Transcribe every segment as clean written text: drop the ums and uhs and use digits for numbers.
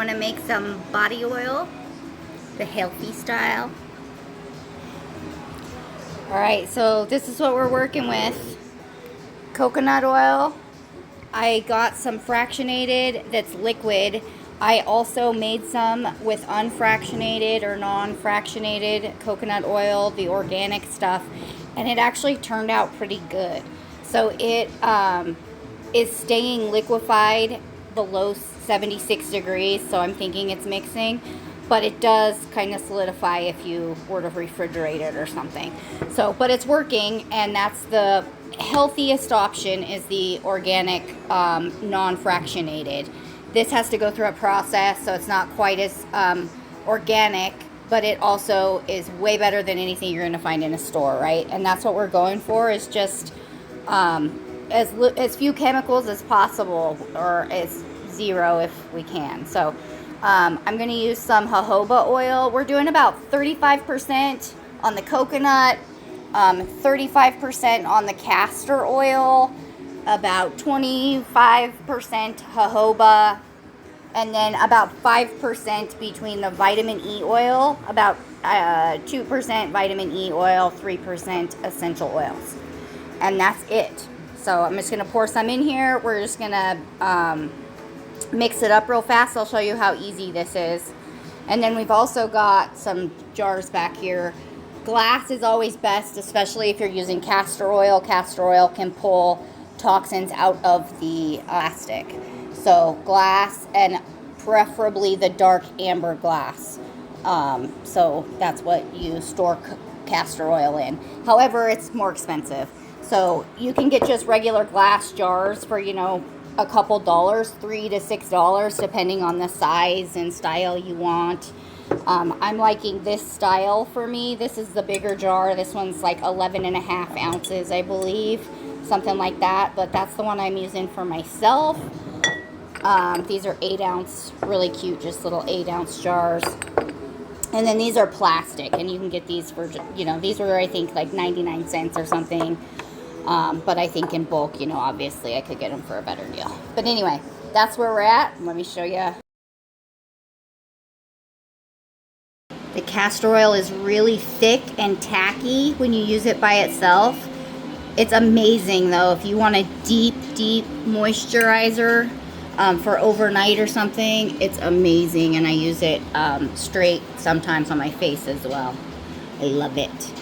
I want to make some body oil, the healthy style. Alright, so this is what we're working with. Coconut oil. I got some fractionated that's liquid. I also made some with unfractionated or non-fractionated coconut oil, the organic stuff, and it actually turned out pretty good. So it is staying liquefied below 76 degrees, so I'm thinking it's mixing, but it does kind of solidify if you were to refrigerate it or something. So, but it's working, and that's the healthiest option, is the organic non-fractionated. This has to go through a process, so it's not quite as organic, but it also is way better than anything you're going to find in a store, right? And that's what we're going for, is just as few chemicals as possible, or as zero if we can. So I'm going to use some jojoba oil. We're doing about 35% on the coconut, 35% on the castor oil, about 25% jojoba, and then about 5% between the vitamin E oil, about 2% vitamin E oil, 3% essential oils. And that's it. So I'm just going to pour some in here. We're just going to mix it up real fast. I'll show you how easy this is. And then we've also got some jars back here. Glass is always best, especially if you're using castor oil. Castor oil can pull toxins out of the plastic. So glass, and preferably the dark amber glass. So that's what you store castor oil in. However, it's more expensive. So you can get just regular glass jars for, you know, a couple dollars, $3 to $6, depending on the size and style you want. I'm liking this style for me. This is the bigger jar. This one's like 11.5 ounces, I believe, something like that. But that's the one I'm using for myself. These are 8-ounce, really cute, just little 8-ounce jars. And then these are plastic, and you can get these for, you know, these were, I think, like 99 cents or something. But I think in bulk, you know, obviously I could get them for a better deal. But anyway, that's where we're at. Let me show you. The castor oil is really thick and tacky when you use it by itself. It's amazing, though, if you want a deep, deep moisturizer for overnight or something. It's amazing, and I use it straight sometimes on my face as well. I love it.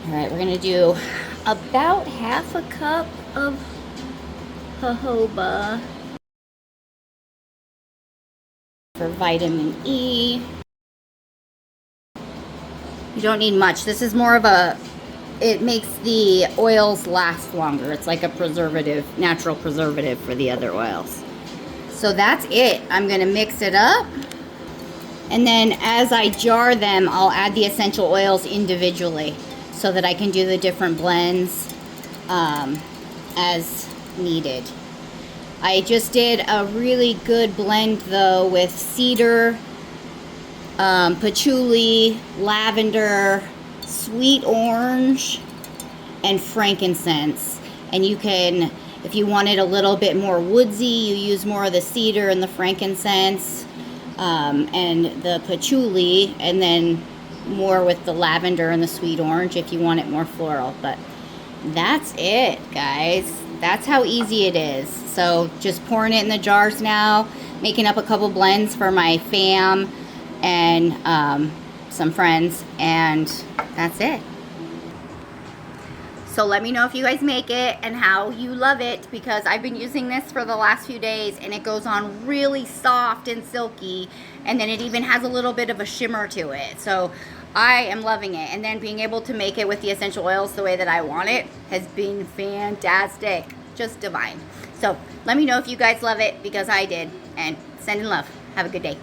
All right, we're going to do about half a cup of jojoba for vitamin E. You don't need much. This is more of a, it makes the oils last longer. It's like a preservative, natural preservative for the other oils. So that's it. I'm going to mix it up. And then as I jar them, I'll add the essential oils individually so that I can do the different blends as needed. I just did a really good blend, though, with cedar, patchouli, lavender, sweet orange, and frankincense. And you can, if you wanted a little bit more woodsy, you use more of the cedar and the frankincense and the patchouli, and then more with the lavender and the sweet orange if you want it more floral. But that's it, guys. That's how easy it is. So just pouring it in the jars now, making up a couple blends for my fam and some friends, and that's it. So let me know if you guys make it and how you love it, because I've been using this for the last few days and it goes on really soft and silky, and then it even has a little bit of a shimmer to it. So I am loving it, and then being able to make it with the essential oils the way that I want it has been fantastic. Just divine. So let me know if you guys love it, because I did, and send in love. Have a good day.